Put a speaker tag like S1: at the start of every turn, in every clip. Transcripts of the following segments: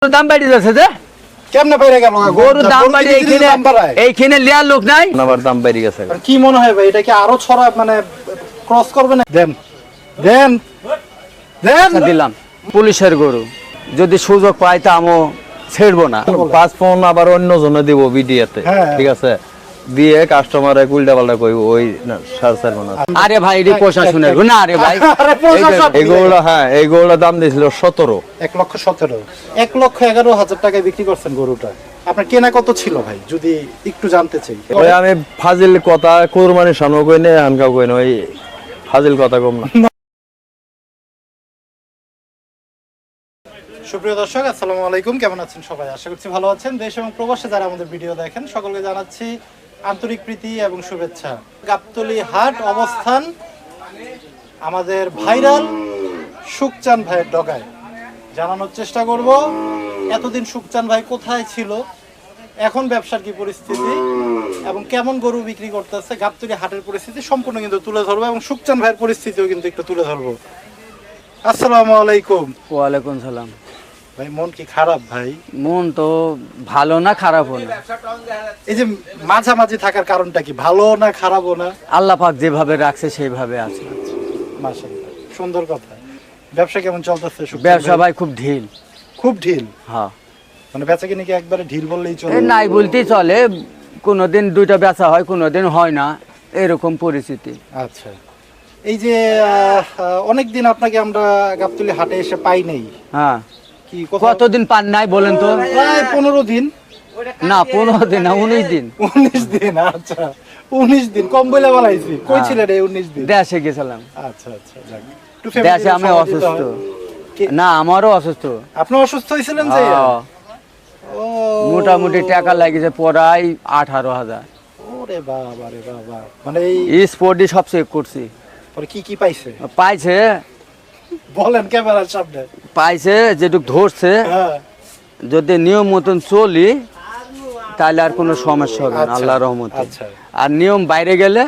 S1: দাম বাড়ি যাচ্ছে যে
S2: কেমনে বাইরে গেল
S1: গরুর দাম বাড়ি এইখানে লিয়ার লোক নাই আমার দাম বাড়ি গেছে।
S2: কি মনে হয় ভাই এটা কি আরো ছড়া মানে ক্রস করবে না? দেন দেন দেন
S1: দিলাম পুলিশের গরু যদি সুযোগ পাই তা আমিও ছেড়বো না। 5 আবার অন্য জনে দিব ভিডিওতে, ঠিক আছে? দিয়ে কাস্টমারে উল্টা পাল্টা কই ওই না সার না। আরে ভাই এটি প্রশাসনের না। আরে ভাই এইগুলো হ্যাঁ এইগুলো দাম দিছিল 17।
S2: 1,17,000 1,11,000 টাকায় বিক্রি করছেন গরুটা। আপনার কেনা কত ছিল ভাই যদি একটু জানতে চাই?
S1: ওই আমি ফাজিল কথা কুরবানির সামনে কই না আনকাও কই না, ওই ফাজিল কথা কম না।
S2: সুপ্রিয় দর্শক আসসালামু আলাইকুম, কেমন আছেন সবাই? আশা করছি ভালো আছেন। দেশ এবং প্রবাসে যারা আমাদের ভিডিও দেখেন সকলকে জানাচ্ছি আন্তরিক প্রীতি এবং শুভেচ্ছা। গাবতলী হাট অবস্থান আমাদের ভাইরাল সুখচান ভাইয়ের ডগায়। জানানোর চেষ্টা করব এতদিন সুখচান ভাই কোথায় ছিল, এখন ব্যবসার কি পরিস্থিতি এবং কেমন গরু বিক্রি করতেছে, গাবতলী হাটের পরিস্থিতি সম্পূর্ণ কিন্তু তুলে ধরবো এবং সুখচান ভাইয়ের পরিস্থিতিও কিন্তু একটু তুলে ধরবো। আসসালামু আলাইকুম।
S1: ওয়ালাইকুম সালাম।
S2: ভাই মন কি খারাপ ভাই?
S1: মন তো ভালো না খারাপও না।
S2: এই যে মাঝামাঝি থাকার কারণটা কি, ভালো না খারাপও না?
S1: আল্লাহ পাক যেভাবে রাখছে সেইভাবে আছে।
S2: মাশাআল্লাহ, সুন্দর কথা। ব্যবসা কেমন চলতেছে?
S1: ব্যবসা ভাই খুব ঢিল।
S2: খুব ঢিল?
S1: হ্যাঁ,
S2: মানে বেচা কিনে কি একবারে ঢিল বললেই চলে?
S1: নাই বলতেই চলে। কোনোদিন দুইটা বেচা হয়, কোনোদিন হয় না, এরকম পরিস্থিতি।
S2: আচ্ছা, এই যে অনেকদিন আপনাকে আমরা গাবতলী হাটে এসে পাই নাই।
S1: হ্যাঁ,
S2: কি
S1: কতদিন পান নাই বলেন তো?
S2: প্রায় 15 দিন।
S1: না 15 দিন না, 19 দিন।
S2: 19 দিন? আচ্ছা 19 দিন কম বলে বলাইছি। কই ছিলেন এই 19 দিন?
S1: দেশে গেছিলাম।
S2: আচ্ছা আচ্ছা, যাক।
S1: দেশে আমি অসুস্থ। না আমারও অসুস্থ।
S2: আপনি অসুস্থ হয়েছিলেন যে? ও
S1: মোটামুটি টাকা লাগিয়েছে প্রায় 18,000।
S2: ওরে বাবা রে বাবা। মানে
S1: এই স্পোর্টই সব চেক করছি।
S2: পরে কি কি পাইছে?
S1: পাইছে,
S2: বলেন ক্যামেরার সামনে।
S1: পাইছে যেটুক ধরছে।
S2: হ্যাঁ,
S1: যদি নিয়ম মতন চলি তাহলে আর কোনো সমস্যা হবে না আল্লাহর রহমতে।
S2: আচ্ছা,
S1: আর নিয়ম বাইরে গেলে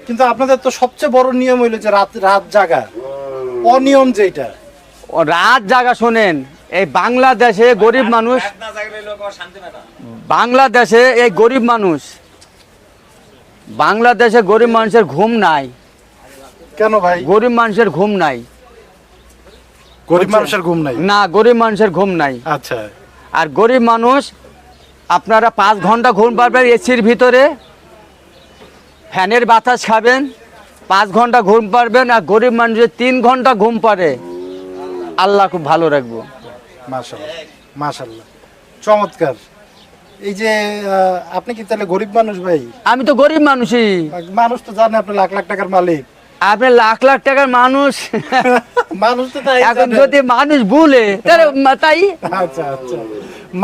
S2: কিন্তু আপনাদের তো সবচেয়ে বড় নিয়ম হইলো যে রাত রাত জাগা। অনিয়ম যেটা
S1: ও রাত জাগা। শোনেন, এই বাংলাদেশে গরিব মানুষ, বাংলাদেশে এই গরিব মানুষ, বাংলাদেশে গরিব মানুষের ঘুম নাই।
S2: কেন ভাই?
S1: গরিব মানুষের ঘুম নাই।
S2: গরিব মানুষের ঘুম নাই?
S1: না, গরিব মানুষের ঘুম নাই।
S2: আচ্ছা,
S1: আর গরিব মানুষ আপনারা 5 ঘন্টা ঘুম পাবেন এসির ভিতরে, ফ্যানের বাতাস খাবেন, 5 ঘন্টা ঘুম পারবেন। আর গরিব মানুষের 3 ঘন্টা ঘুম পারে, আল্লাহ খুব ভালো রাখবো।
S2: মাশাআল্লাহ মাশাআল্লাহ, চমৎকার। এই যে আপনি কি তাহলে গরিব মানুষ ভাই?
S1: আমি তো গরিব মানুষই।
S2: মানুষ তো জানে আপনি লাখ লাখ টাকার মালিক।
S1: আপনি লাখ লাখ টাকার মানুষ।
S2: মানুষ তো তাই
S1: এখন
S2: জানে।
S1: যদি মানুষ ভুলে তাই।
S2: আচ্ছা আচ্ছা,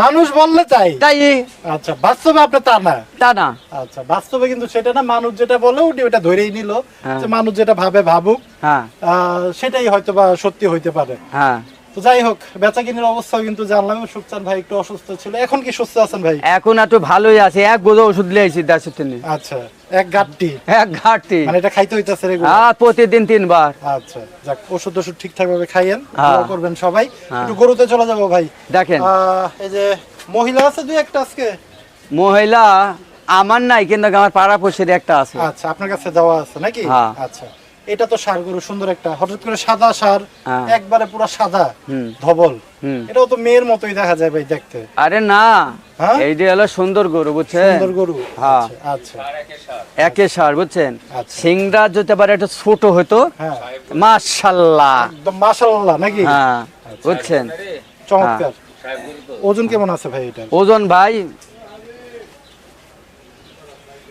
S2: মানুষ বললে তাই
S1: তাই।
S2: আচ্ছা, বাস্তবে আপনি তা না?
S1: তা না।
S2: আচ্ছা, বাস্তবে কিন্তু সেটা না। মানুষ যেটা বলে ওটা ধরেই নিল যে মানুষ যেটা ভাবে ভাবুক।
S1: হ্যাঁ,
S2: সেটাই হয়তো বা সত্যি হইতে পারে।
S1: হ্যাঁ।
S2: তো যাই হোক, বেচা কিনের অবস্থাও কিন্তু জানলাম। সুখচান ভাই একটু অসুস্থ ছিল, এখন কি সুস্থ আছেন ভাই?
S1: এখন একটু ভালোই আছে। এক গোজা ওষুধ লিয়েছি দেশের থেকে।
S2: আচ্ছা, এক গাঁটটি?
S1: এক ঘাটতি।
S2: মানে এটা খাইতে হইতাছে রেগুলার?
S1: হ্যাঁ, প্রতিদিন 3 বার।
S2: আচ্ছা, যাক, ওষুধ ঠিকঠাক ভাবে খাইয়েন,
S1: হ্যাঁ।
S2: দোয়া করবেন সবাই।
S1: হ্যাঁ।
S2: একটু গরুতে চলে যাবো ভাই।
S1: দেখেন,
S2: এই যে মহিলা আছে দুই একটা আজকে।
S1: মহিলা আমার নাই, কিন্তু আমার পাড়া পড়শির একটা আছে।
S2: আচ্ছা, আপনার কাছে দেওয়া আছে নাকি?
S1: হ্যাঁ।
S2: আচ্ছা, এটা তো ষাঁড় গরু, সুন্দর একটা, হঠাৎ করে সাদা ষাঁড়,
S1: হ্যাঁ।
S2: একবারে পুরো সাদা
S1: হুম।
S2: ধবল।
S1: হুম।
S2: এটাও তো মেয়ের মতোই দেখা যায় ভাই দেখতে।
S1: আরে না,
S2: হ্যাঁ?
S1: এইটা হলো সুন্দর গরু, বুঝছেন?
S2: সুন্দর গরু?
S1: হ্যাঁ।
S2: আচ্ছা
S1: একে সার, বুঝছেন?
S2: আচ্ছা।
S1: সিংড়া যদি আবার একটু ছোট হতো,
S2: হ্যাঁ,
S1: মাশাআল্লাহ।
S2: একদম মাশাআল্লাহ নাকি?
S1: হ্যাঁ, বুঝছেন?
S2: চমৎকার। ওজন কেমন আছে ভাই এটা?
S1: ওজন ভাই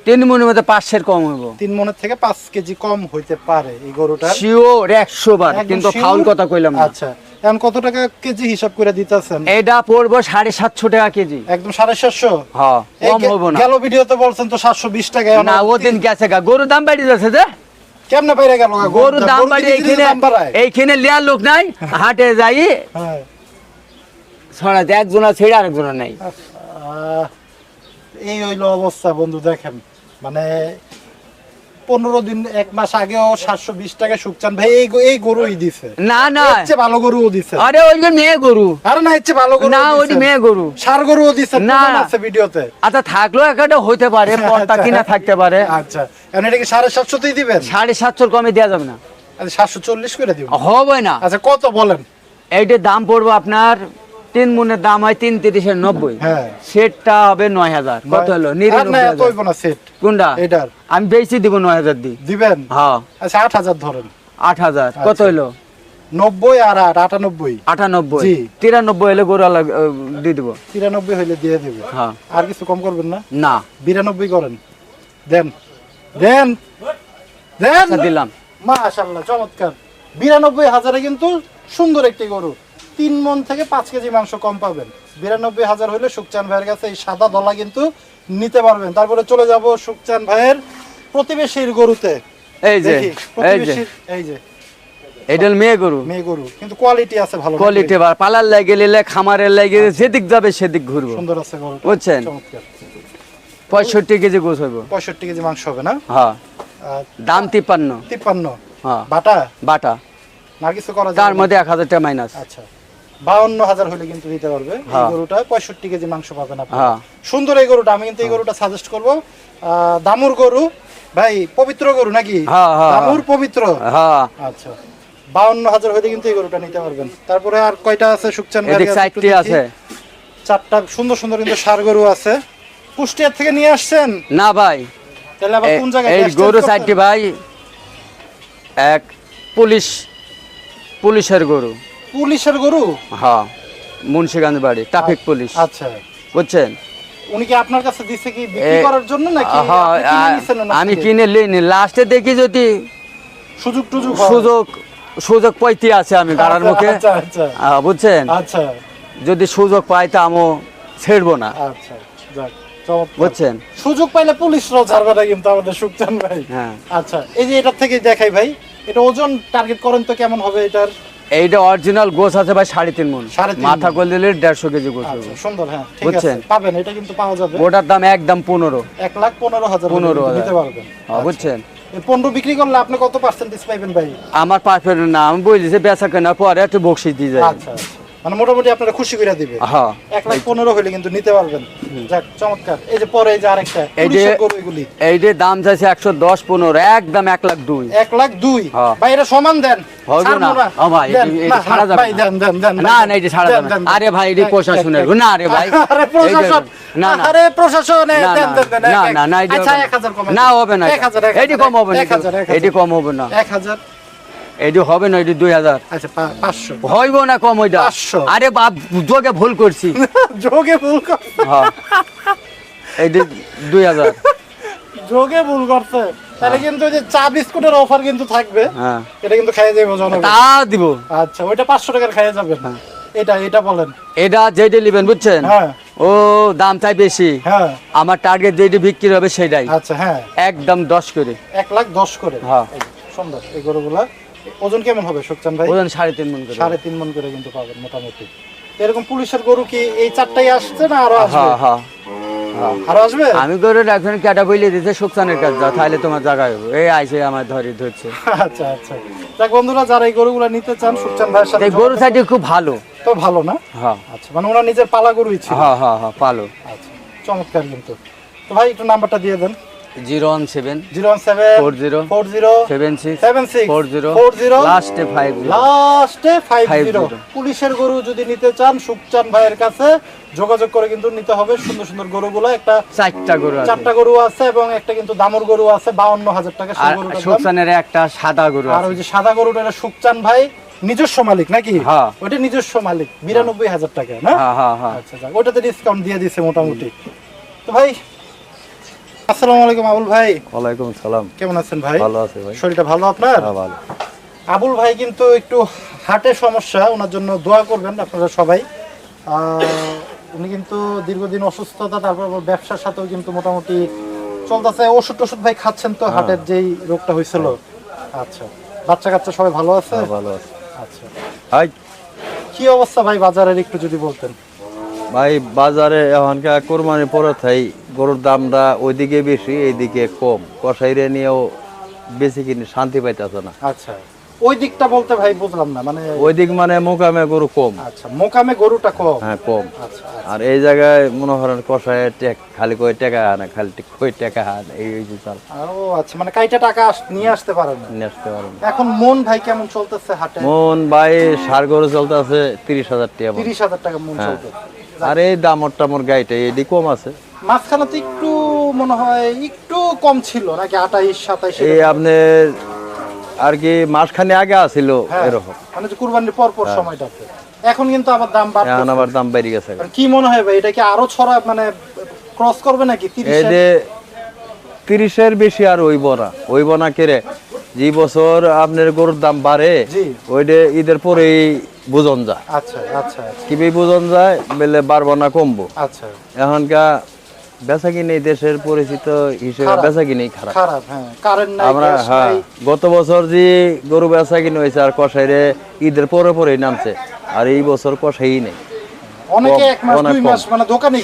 S1: 3 মনের মধ্যে 5-এর কম হইব।
S2: 3 মনের থেকে 5 কেজি কম হইতে পারে এই গরুটা।
S1: শিওর 100 বার,
S2: একদম
S1: কিন্তু
S2: sure?
S1: ফাউল কথা কইলাম না।
S2: আচ্ছা, এখন কত টাকা কেজি হিসাব করে দিতেছেন?
S1: এটা পড়বো 750 টাকা কেজি।
S2: একদম 750?
S1: হ্যাঁ, কম হইব না।
S2: গেল ভিডিওতে বলছেন তো 720 টাকা।
S1: না, ওদিন গেছে গা, গরুর দাম বাড়ি যাচ্ছে যে।
S2: কেমনে বাইরে গেল?
S1: গরুর দাম বাড়ি এইখানে লিয়ার লোক নাই, হাটে যাই
S2: হ্যাঁ,
S1: ছড়াতে একজনা ছেড়ে আরেকজনা নাই।
S2: এই হইলো অবস্থা বন্ধু। দেখেন, মানে 15 দিন 1 মাস আগেও 720 টাকা সুকচান ভাই এই গরুই দিছে।
S3: না না
S2: এর চেয়ে ভালো গরুও দিছে।
S3: আরে ওই যে মেয়ে গরু,
S2: আরে না, এর চেয়ে ভালো গরু
S3: না ওই মেয়ে গরু,
S2: ষাঁড় গরুও দিছে,
S3: না।
S2: প্রমাণ আছে ভিডিওতে।
S3: আচ্ছা থাকলেও একটা হইতে পারে, পর্দা কিনা থাকতে পারে।
S2: আচ্ছা, এখন এটা কি 750 দিবেন?
S3: 750 কমে দেওয়া যাবে না।
S2: আচ্ছা 740 করে দিবেন।
S3: হবে না।
S2: আচ্ছা কত বলেন?
S3: এইটার দাম পড়বে আপনার 3 মনের দাম হয় 3,30,90।
S2: হ্যাঁ,
S3: সেটটা হবে 9,000। কত হলো?
S2: আর না এত হইব না সেট।
S3: কোনটা?
S2: এটার
S3: আমি বেশি দিব 9,000 দি।
S2: দিবেন?
S3: হ্যাঁ।
S2: আচ্ছা 8000 ধরেন।
S3: 8,000 কত
S2: আচ্ছা।
S3: হলো?
S2: 90 আর 8 98।
S3: 98
S2: জি।
S3: 93 হলে গরু দিয়ে দিব।
S2: 93 হইলে দিয়ে দেবে।
S3: হ্যাঁ।
S2: আর কিছু কম করবেন না?
S3: না
S2: 92 করেন। দেন দেন দেন।
S3: আচ্ছা, দিলাম।
S2: মাশাআল্লাহ, চমৎকার। 92,000 এ কিন্তু সুন্দর একটি গরু। 3 মণ থেকে 5 কেজি মাংস কম পাবেন। 92,000 হলে সুকচান ভাইয়ের কাছে এই সাদা দলা কিন্তু নিতে পারবেন। তারপরে চলে যাব সুকচান ভাইয়ের প্রতিবেশীর গরুতে।
S3: এই যে
S2: দেখি,
S3: এই যে
S2: প্রতিবেশীর এই যে
S3: এটা মেয়ে গরু,
S2: মেয়ে গরু, কিন্তু কোয়ালিটি আছে ভালো।
S3: কোয়ালিটি বা পালার লাগে নিলে খামারের লাগে যেদিক যাবে সেদিক ঘুরবো।
S2: সুন্দর আছে গরুটা।
S3: বুঝছেন?
S2: চমৎকার।
S3: 65 কেজি গোছ হইব।
S2: 65 কেজি মাংস হবে না?
S3: হ্যাঁ।
S2: আর
S3: দাম 53।
S2: 53।
S3: হ্যাঁ।
S2: বাটা
S3: বাটা
S2: না কিছু করা
S3: তার
S2: যাবে?
S3: মধ্যে 1000 টাকা মাইনাস।
S2: আচ্ছা 52,000 হলে কিন্তু দিতে পারবে এই
S3: হ্যাঁ।
S2: গরুটা। 65 কেজি মাংস পাবেন আপনি।
S3: হ্যাঁ।
S2: সুন্দর এই গরুটা। আমি কিন্তু এই গরুটা সাজেস্ট করব। দামুর গরু ভাই, পবিত্র গরু নাকি?
S3: হ্যাঁ, হ্যাঁ,
S2: দামুর পবিত্র।
S3: হ্যাঁ।
S2: আচ্ছা 52,000 হলে কিন্তু এই গরুটা নিতে পারবেন। তারপরে আর কয়টা আছে সুকচান ভাই?
S3: এদিক 4টি আছে।
S2: 4টা সুন্দর সুন্দর কিন্তু ষাঁড় গরু আছে। কুষ্টিয়া থেকে নিয়ে আসছেন?
S3: না ভাই,
S2: তাহলে আবার কোন জায়গায়?
S3: এই গরু 4টি ভাই, এক পুলিশের গরু।
S2: পুলিশের গরু?
S3: হ্যাঁ, মুন্সিগঞ্জ বাড়ি, ট্রাফিক পুলিশ।
S2: আচ্ছা,
S3: বুঝছেন?
S2: উনি কি আপনার কাছে দিছে কি বিক্রি করার জন্য নাকি
S3: হ্যাঁ,
S2: আপনি কিনে নিছেন ওনার
S3: আমি
S2: থেকে?
S3: কিনে লিনি। লাস্টে দেখি যদি
S2: সুযোগ টুযোগ হয়?
S3: সুযোগ পাইতে আছে আমি গাড়ার মুখে।
S2: আচ্ছা আচ্ছা
S3: বুঝছেন?
S2: আচ্ছা
S3: যদি সুযোগ পাই তা আমি ছেড়বো না।
S2: আচ্ছা, যাক চমৎকার।
S3: বুঝছেন?
S2: সুযোগ পাইলে পুলিশরাও ছাড়বে না কিন্তু আমাদের সুকচান ভাই।
S3: হ্যাঁ।
S2: আচ্ছা, এই যে এটার থেকে দেখাই ভাই, এটা ওজন টার্গেট করেন তো কেমন হবে এটার?
S3: এইটা অরিজিনাল গোছ আছে ভাই 3.5 মণ।
S2: 3.5
S3: মাথা কল দিলে 150 কেজি গোছ হবে।
S2: আচ্ছা সুন্দর, হ্যাঁ ঠিক আছে,
S3: বুঝছেন?
S2: পাবেন, এটা কিন্তু পাওয়া যাবে।
S3: ওটার দাম একদম 15।
S2: 1,15,000
S3: 15,000
S2: নিতে পারবেন।
S3: হ্যাঁ, বুঝছেন?
S2: এই 15 বিক্রি করলে আপনি কত পার্সেন্টেজ পাইবেন ভাই?
S3: আমার পারফেক্ট না, আমি বলছি বেচা কেনার পরে একটু বকশিস দিয়ে যায়।
S2: আচ্ছা আচ্ছা, মানে মোটামুটি আপনারা খুশি করে দিবে।
S3: হ্যাঁ।
S2: 1,15,000 হলে কিন্তু নিতে পারবেন। যাক চমৎকার। এই যে পরে এই যে আরেকটা
S3: এই যে
S2: পুলিশের গরু এগুলি।
S3: এইটার দাম চাইছে 110, 15 একদম 1,02,000।
S2: 1,02,000
S3: হ্যাঁ।
S2: ভাই, এটা সমান দেন।
S3: হবে না।
S2: ছাড়বো
S3: ও ভাই,
S2: দেন,
S3: এটা
S2: না,
S3: ছাড়া
S2: না,
S3: যাবে
S2: ভাই,
S3: না।
S2: দেন, দেন, দেন,
S3: না
S2: ভাই,
S3: না, এটা ছাড়া
S2: দেন,
S3: যাবে না।
S2: দেন, দেন।
S3: আরে ভাই, এটা প্রশাসনের গো। না রে ভাই,
S2: আরে প্রশাসন,
S3: না, না।
S2: আরে প্রশাসন,
S3: না,
S2: দেন, দেন, দেন,
S3: না,
S2: এক,
S3: না, না,
S2: এক।
S3: এটা
S2: আচ্ছা
S3: হবে না।
S2: 1,000 কমে
S3: না হবে না,
S2: 1,000,
S3: এটি কম হবে না,
S2: 1,000,
S3: এটি কম হবে না,
S2: 1,000।
S3: এটি হবে না, এটি 2,000
S2: আচ্ছা 500
S3: হইব না, কম ওইটা।
S2: 500
S3: আরে বাপ, যোগে ভুল করছি।
S2: যোগে ভুল করছে,
S3: হ্যাঁ, এটি 2,000।
S2: যোগে ভুল করছে। তাহলে কিন্তু ওই যে চা বিস্কুটের অফার কিন্তু থাকবে।
S3: হ্যাঁ,
S2: এটা কিন্তু খাইয়ে যাবে জনগণ।
S3: তা দিব।
S2: আচ্ছা, ওইটা 500 টাকার খাইয়ে যাবেন। এটা বলেন।
S3: এটা যেটা নেবেন, বুঝছেন?
S2: হ্যাঁ
S3: ও দাম চাই বেশি।
S2: হ্যাঁ
S3: আমার টার্গেট যেটি বিক্রি হবে সেটাই
S2: আচ্ছা, হ্যাঁ
S3: একদম 10 করে।
S2: 1,10,000 করে।
S3: হ্যাঁ।
S2: এই সুন্দর এই গরুগুলা। ওজন কেমন হবে সুকচান ভাই?
S3: ওজন 3.5 মণ করে।
S2: 3.5 মণ করে কিন্তু পাবেন মোটামুটি। এরকম পুলিশের গরু কি এই 4টাই আসছে না আরো আসবে?
S3: হ্যাঁ, হ্যাঁ, হ্যাঁ।
S2: আরো আসবে?
S3: আমি করে একজন ক্যাটা বইলে দিতে সুকসানের কাছে যাও, তাহলে তোমার জায়গায় হবে। এই আইসে আমার ধরছে।
S2: আচ্ছা আচ্ছা, যাক বন্ধুরা, যারা এই গরুগুলা নিতে চান সুকচান ভাইয়ের সাথে
S3: এই গরু সাইডে খুব ভালো।
S2: তো ভালো না?
S3: হ্যাঁ,
S2: আচ্ছা, মানে ওনার নিজের পালা গরুই ছিল।
S3: হ্যাঁ, হ্যাঁ, হ্যাঁ, ভালো।
S2: আচ্ছা, চমৎকার কিন্তু। তো ভাই একটু নাম্বারটা দিয়ে দেন।
S3: 017
S2: 017
S3: 40
S2: 40
S3: 76
S2: 76
S3: 40
S2: 40
S3: লাস্টে 50।
S2: লাস্টে 50।
S3: 50
S2: পুলিশের গরু যদি নিতে চান সুকচান ভাইয়ের কাছে যোগাযোগ করে কিন্তু নিতে হবে। সুন্দর সুন্দর গরুগুলো, একটা
S3: 4টা গরু আছে।
S2: 4টা গরু আছে এবং একটা কিন্তু দামুর গরু আছে 52,000 টাকা সেই
S3: আর
S2: গরুটার দাম।
S3: সুকসানের একটা সাদা গরু
S2: আর
S3: আছে।
S2: ওই যে সাদা গরুটা এটা সুকচান ভাই নিজস্ব মালিক নাকি?
S3: হ্যাঁ।
S2: ওটা নিজস্ব মালিক, 92,000 টাকা না?
S3: হ্যাঁ, হ্যাঁ, হ্যাঁ।
S2: আচ্ছা, যাক, ওটাতে ডিসকাউন্ট দিয়ে দিছে মোটামুটি। তো ভাই আসসালামু আলাইকুম আবুল ভাই।
S1: ওয়ালাইকুম সালাম।
S2: কেমন আছেন ভাই?
S1: ভালো আছে ভাই।
S2: শরীরটা ভালো আপনার?
S1: হ্যাঁ, ভালো।
S2: আবুল ভাই কিন্তু একটু হার্টের সমস্যা, ওনার জন্য দোয়া করবেন আপনারা সবাই। উনি কিন্তু দীর্ঘদিন অসুস্থতা, তারপর আবার ব্যবসার সাথেও কিন্তু মোটামুটি চলতেছে। ওষুধ টষুধ ভাই খাচ্ছেন তো হার্টের যেই রোগটা হয়েছিল? আচ্ছা, বাচ্চা কাচ্চা সবাই ভালো আছে?
S1: হ্যাঁ, ভালো আছে।
S2: আচ্ছা,
S1: হাই
S2: কি অবস্থা ভাই বাজারের একটু যদি বলতেন?
S1: ভাই, বাজারে এখনকার কোরবানি পরে থাই গরুর দামটা ওইদিকে বেশি, এইদিকে কম। কসাইরে নিয়েও বেশি কিনে শান্তি পাইতেছে না।
S2: আচ্ছা, ওই দিকটা বলতে ভাই বুঝলাম না, মানে
S1: ওই দিক মানে মোকামে গরু কম।
S2: আচ্ছা, মোকামে গরুটা কম।
S1: হ্যাঁ কম।
S2: আচ্ছা,
S1: আর এই জায়গায় মনে করেন কষায় খালি কই টাকা আনে, খালি কই টাকা আনে, এই যে চাল।
S2: ও আচ্ছা, মানে কাইটা টাকা নিয়ে আসতে পারেন না।
S1: নিয়ে আসতে পারেন।
S2: এখন মন ভাই কেমন চলতেছে হাটে?
S1: মন ভাই সার গরু চলতে আছে 30,000 টাকা।
S2: 30,000 টাকা মন চলতেছে।
S1: আর এই দামর টামর গাইটা এডি কম আছে।
S2: মাঝখানে তো একটু মনে হয় একটু কম ছিল নাকি 28-27?
S1: এই আপনার আর কি মাসখানে আগে আছিল এরকম,
S2: মানে যে কুরবানির পর সময়টাতে। এখন কিন্তু আবার দাম বাড়ছে।
S1: এখন আবার দাম বেড়ে গেছে।
S2: কি মনে হয় ভাই, এটা কি আরো ছড়া মানে ক্রস করবে নাকি 30?
S1: এই 30-এর বেশি আর ওইব না কেরে। যে বছর আপনার গরুর দাম বাড়ে ওইটা ঈদের পরেই বুঝন যায়।
S2: আচ্ছা আচ্ছা,
S1: কি বুঝন যায় বলে বাড়বো না কমবো।
S2: আচ্ছা,
S1: এখনকার বেচা কিনে দেশের পরিচিত হিসেবে বেচা কিনে খারাপ।
S2: হ্যাঁ, কারেন্ট নাই,
S1: আমরা হ্যাঁ গত বছর যে গরু বেচা কিনে হয়েছে আর কষাইরে ঈদের পরেই নামছে, আর এই বছর কষাই নেই।
S2: অনেকে 1 মাস 2 মাস মানে দোকানই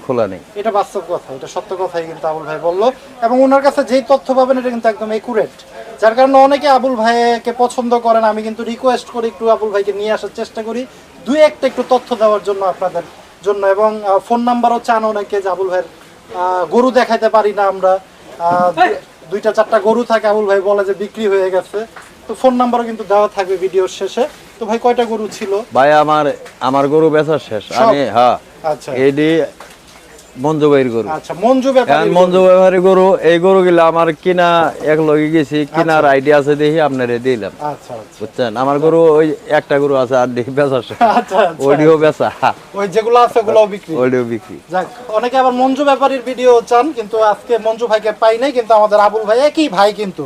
S2: খোলা নেই। এটা বাস্তব কথা, এটা সত্য কথাই কিন্তু আবুল ভাই বললো, এবং ওনার কাছে যেই তথ্য পাবেন এটা কিন্তু একদম একুরেট। যার কারণে অনেকে আবুল ভাইকে পছন্দ করেন। আমি কিন্তু রিকোয়েস্ট করি একটু আবুল ভাইকে নিয়ে আসার চেষ্টা করি, দুই একটা একটু তথ্য দেওয়ার জন্য আপনাদের জন্য, এবং ফোন নাম্বারও চান অনেকে যে আবুল ভাইয়ের গরু দেখাইতে পারি না আমরা। 2-4টা গরু থাকে, আবুল ভাই বলে যে বিক্রি হয়ে গেছে। তো ফোন নাম্বারও কিন্তু দেওয়া থাকবে ভিডিওর শেষে। তো ভাই কয়টা গরু ছিল?
S1: ভাই আমার গরু বেচা শেষ। আমি হ্যাঁ
S2: আচ্ছা,
S1: এডি মঞ্জু ভাইয়ের গরু।
S2: আচ্ছা, মঞ্জু
S1: ব্যাপারী গরু। এই গরু গুলা আমার কিনা এক লগে গেছি, কিনার আইডিয়া আছে দেখি আপনারে দিলাম।
S2: আচ্ছা,
S1: বুঝছেন, আমার গরু ওই একটা গরু আছে আর দেখি বেচা শেষ।
S2: আচ্ছা,
S1: ওইটিও বেচা,
S2: ওই যেগুলো আছে ওগুলোও বিক্রি।
S1: ওইটিও বিক্রি।
S2: যাক, অনেকে আবার মঞ্জু ব্যাপারীর ভিডিও চান, কিন্তু আজকে মঞ্জু ভাইকে পাই নাই। কিন্তু আমাদের আবুল ভাই একই ভাই, কিন্তু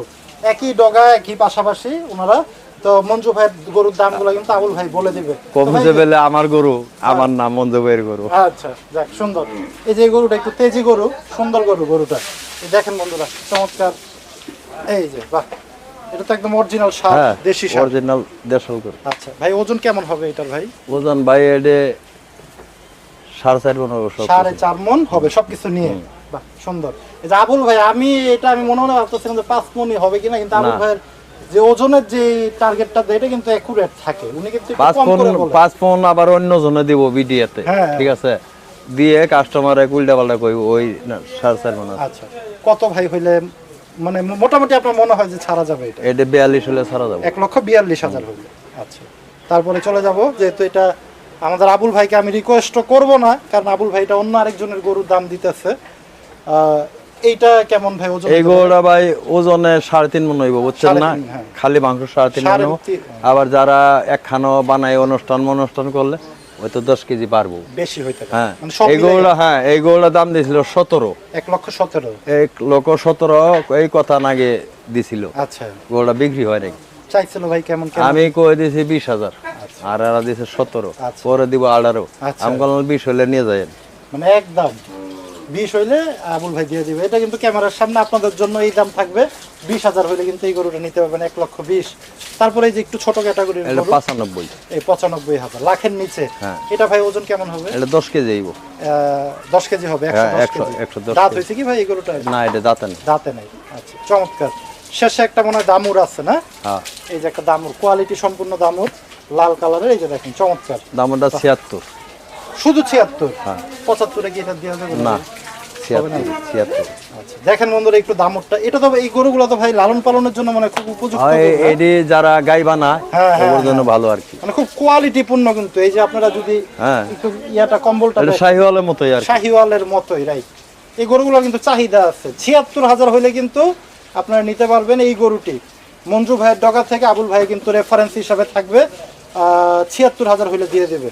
S2: একই ডগা, একই পাশাপাশি ওনারা। তো মঞ্জু ভাইয়ের গরুর দামগুলো কিন্তু আবুল ভাই বলে দিবে।
S1: কমছে বলে আমার গরু, আমার নাম মঞ্জু ভাইয়ের গরু।
S2: আচ্ছা, যাক, সুন্দর। এই যে গরুটা একটু তেজি গরু, সুন্দর গরুটা এই দেখেন বন্ধুরা, চমৎকার। এই যে বাহ, এটা তো একদম অরিজিনাল ষাঁড়, দেশি ষাঁড়,
S1: অরিজিনাল দেশাল গরু।
S2: আচ্ছা ভাই, ওজন কেমন হবে এটার ভাই?
S1: ওজন ভাই এডে 4.5 মণ হবে।
S2: 4.5 মণ হবে সবকিছু নিয়ে। বাহ, সুন্দর। এই যে আবুল ভাই, আমি মনে মনে ভাবতেছিলাম যে 5 মণই হবে কিনা, কিন্তু আবুল ভাইয়ের যে ওজনের যে টার্গেটটা এটা কিন্তু একুরেট থাকে। উনি কিন্তু
S1: 5 মণ আবার অন্য জনে দিব ভিডিওতে, ঠিক আছে, দিয়ে কাস্টমারে উল্টা পাল্টা কইব ওই 4.5 মণ।
S2: আচ্ছা, কত ভাই হইলে মানে মোটামুটি আপনার মনে হয় যে ছাড়া যাবে? এটা
S1: 42 হলে ছাড়া যাবে।
S2: 1,42,000 হইলে। আচ্ছা, তারপরে চলে যাব, যেহেতু এটা আমাদের আবুল ভাইকে আমি রিকোয়েস্ট করব না, কারণ আবুল ভাইটা অন্য আরেকজনের গরুর দাম দিতেছে। এইটা কেমন ভাই ওজন?
S1: এই গরুটা ভাই ওজনে 3.5 মণ হইব, বুঝছেন না? খালি মাংস 3.5 মণ। আবার যারা একখানো বানায় অনুষ্ঠান করলে ওই তো 10 কেজি পারবো, বেশি হইতে পারে। হ্যাঁ, এই গরুটা দাম দিছিল 17।
S2: 1,17,000।
S1: 1,17,000 এই কথা নাগে দিছিল।
S2: আচ্ছা,
S1: গরুটা বিক্রি হয় নাই।
S2: চাইছিল ভাই কেমন?
S1: আমি কই দিছি 20,000, আর এরা দিছে 17। পরে দিব 18। আমি বললাম 20 হইলে নিয়ে যাবেন,
S2: মানে একদম 20 হইলে আবুল ভাই দিয়ে দিবে। এটা কিন্তু ক্যামেরার সামনে আপনাদের জন্য এই দাম থাকবে। 20,000 হইলে কিন্তু এই গরুটা নিতে পারবেন 1,20,000। তারপরে এই যে একটু ছোট ক্যাটাগরির গরু
S1: 95।
S2: এই 95,000, লাখের নিচে। এটা ভাই ওজন কেমন হবে?
S1: এটা 10 কেজি হইব।
S2: 10 কেজি হবে। 110 দাঁত হইছে কি ভাই এই গরুটা?
S1: না, এটা দাঁতে নাই।
S2: আচ্ছা, চমৎকার। শেষে একটা মনে হয় দামুর আছে না? হ্যাঁ, এই যে একটা দামুর, কোয়ালিটি সম্পূর্ণ দামুর, লাল কালারের। এই যে দেখেন, চমৎকার।
S1: দামটা 76।
S2: শুধু 76? হ্যাঁ। 75 কি এটা দেওয়া যাবে না?
S1: 76।
S2: আচ্ছা, দেখেন বন্ধুরা একটু দামটা। এটা তো এই গরুগুলো তো ভাই লালন পালনের জন্য মানে খুব উপযুক্ত।
S1: এডি যারা গাই বানায় ওর জন্য ভালো আর কি,
S2: মানে খুব কোয়ালিটিপূর্ণ। কিন্তু এই যে আপনারা যদি একটু ইয়াটা কম্বলটা,
S1: এটা শাহিওয়ালের মতোই আর
S2: শাহিওয়ালের মতোই, রাইট। এই গরুগুলো কিন্তু চাহিদা আছে। 76,000 হইলে কিন্তু আপনারা নিতে পারবেন এই গরুটি। মঞ্জু ভাইয়ের ডগা থেকে আবুল ভাই কিন্তু রেফারেন্স হিসাবে থাকবে। 76,000 হইলে দিয়ে দেবে।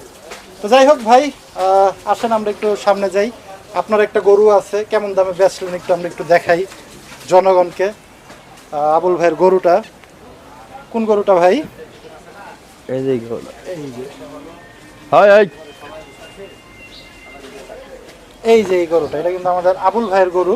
S2: তো যাই হোক ভাই, আসেন আমরা একটু সামনে যাই। আপনার একটা গরু আছে, কেমন দামে বেচলেন একটু আমরা একটু দেখাই জনগণকে। আবুল ভাইয়ের গরুটা, কোন গরুটা ভাই?
S1: এই যে গরুটা,
S2: এই যে এই গরুটা, এটা কিন্তু আমাদের আবুল ভাইয়ের গরু।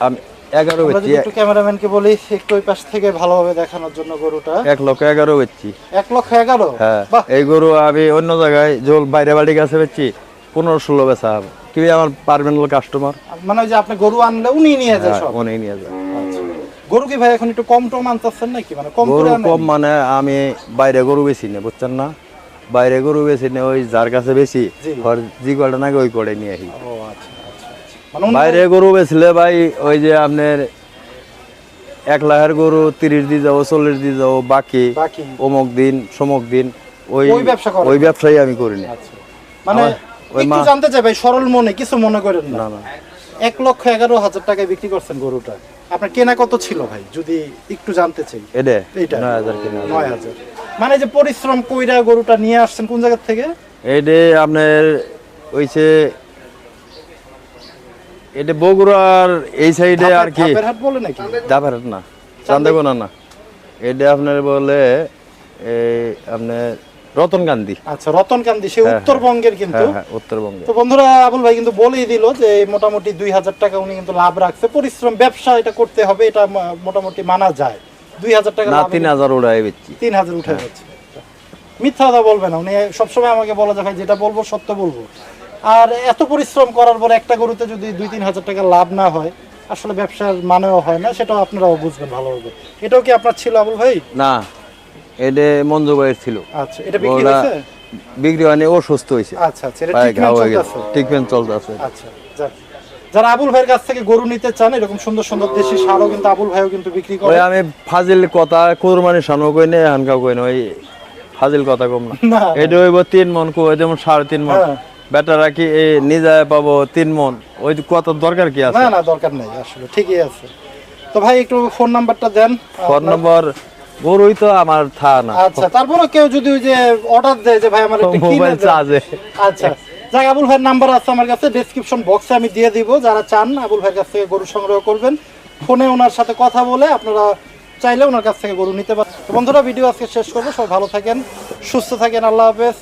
S1: আমি 11 বেচছি।
S2: একটু ক্যামেরাম্যানকে বলি একটু ওই পাশ থেকে ভালোভাবে দেখানোর জন্য গরুটা।
S1: 1,11,000 বেচছি।
S2: 1,11,000?
S1: হ্যাঁ, এই গরু আমি অন্য জায়গায় জল বাইরে বাড়ি কাছে বেচছি 15-16 বেচা হবে। কি আমার পারবেন কাস্টমার,
S2: মানে ওই যে আপনি গরু আনলে উনি নিয়ে যায় সব?
S1: উনি নিয়ে যায়।
S2: আচ্ছা, গরু কি ভাই এখন একটু কম টম আনতেছেন নাকি, মানে কম
S1: গরু
S2: করে আনেন?
S1: কম মানে আমি বাইরে গরু বেশি না, বুঝছেন না, বাইরে গরু বেশি না, ওই যার কাছে বেশি
S2: জি।
S1: ওর জি কয়টা নাকি ওই করে নিয়ে আসি।
S2: ও আচ্ছা আচ্ছা আচ্ছা। মানে অন্য-
S1: বাইরে গরু বেচলে ভাই ওই যে আপনার 1 লাখের গরু 30 দিয়ে যাবো, 40 দিয়ে যাবো, বাকি
S2: বাকি
S1: অমুক দিন সমুক দিন ওই
S2: ওই ব্যবসা করেন?
S1: ওই ব্যবসায়ী আমি করি না।
S2: আচ্ছা মানে
S1: ওই
S2: একটু
S1: মা-
S2: জানতে চাই ভাই, সরল মনে কিছু মনে করেন না,
S1: না না
S2: 1,11,000 টাকায় বিক্রি করছেন গরুটা, আপনার কেনা কত ছিল ভাই যদি একটু জানতে চাই?
S1: এটা
S2: এইটা
S1: 9,000 কিনা
S2: 9,000। মানে যে পরিশ্রম কইরা গরুটা নিয়ে আসছেন কোন জায়গা থেকে?
S1: এটা আপনার ওইছে এটা বগুড়ার এই সাইডে আর কি,
S2: ধাপের হাট বলে নাকি?
S1: দাবারহাট না, চান্দাকোনা না, এটা আপনার বলে এই আপনার রতনকান্দি।
S2: আচ্ছা রতনকান্দি, সে উত্তরবঙ্গের কিন্তু।
S1: হ্যাঁ উত্তরবঙ্গে।
S2: তো বন্ধুরা আবুল ভাই কিন্তু বলেই দিল যে মোটামুটি 2,000 টাকা উনি কিন্তু লাভ রাখছে, পরিশ্রম ব্যবসা এটা করতে হবে, এটা মোটামুটি মানা যায়। 2,000 টাকা
S1: না
S2: লাভ,
S1: 3,000 ওড়াই বেচছি।
S2: 3,000 উঠে যাচ্ছে। মিথ্যা কথা বলবে না, উনি সবসময় আমাকে বলা যায় ভাই যেটা বলবো সত্য বলবো। আর এত পরিশ্রম করার পর একটা গরুতে যদি 2-3,000 টাকা লাভ না হয়, আসলে ব্যবসার মানেও হয় না, সেটাও আপনারাও বুঝবেন ভালোভাবে। এটাও কি আপনার ছিল আবুল ভাই?
S1: না এটা মঞ্জু ভাইয়ের ছিল।
S2: আচ্ছা এটা বিক্রি
S1: ওরা
S2: হয়েছে?
S1: বিক্রি হয়নি, ও সুস্থ হয়েছে,
S2: আচ্ছা আচ্ছা, এটা
S1: পায়ে ঘা
S2: ট্রিটমেন্ট
S1: হয়ে গেছে,
S2: চলতেছে।
S1: ট্রিটমেন্ট চলতেছে।
S2: আচ্ছা যাক। যারা আবুল ভাইয়ের কাছ থেকে গরু নিতে চান, এরকম সুন্দর সুন্দর দেশি সারও কিন্তু আবুল ভাইও কিন্তু বিক্রি করে।
S1: ওই আমি ফাজিল কথা কোরবানি সানো কই না, হানকা কই না, ওই ফাজিল কথা কম না।
S2: না।
S1: এটা হইব 3 মন, কো যেমন 3.5 মন,
S2: হ্যাঁ।
S1: বেটারা কি এই নিজে পাবো 3 মন, ওই কত দরকার কি আছে?
S2: না না দরকার নেই, আসলে ঠিকই আছে। তো ভাই একটু ফোন নাম্বারটা দেন।
S1: ফোন নম্বর গরুই তো আমার থা না,
S2: আচ্ছা তারপরে কেউ যদি ওই যে অর্ডার দেয় যে ভাই আমার একটা কিনে
S1: মোবাইল
S2: দেন।
S1: চার্জে।
S2: আচ্ছা যাক, আবুল ভাইয়ের নাম্বার আছে আমার কাছে, ডেসক্রিপশন বক্সে আমি দিয়ে দিব, যারা চান আবুল ভাইয়ের কাছ থেকে গরু সংগ্রহ করবেন, ফোনে ওনার সাথে কথা বলে আপনারা চাইলে ওনার কাছ থেকে গরু নিতে পারেন। তো বন্ধুরা ভিডিও আজকে শেষ করবো, সবাই ভালো থাকেন, সুস্থ থাকেন, আল্লাহ হাফেজ।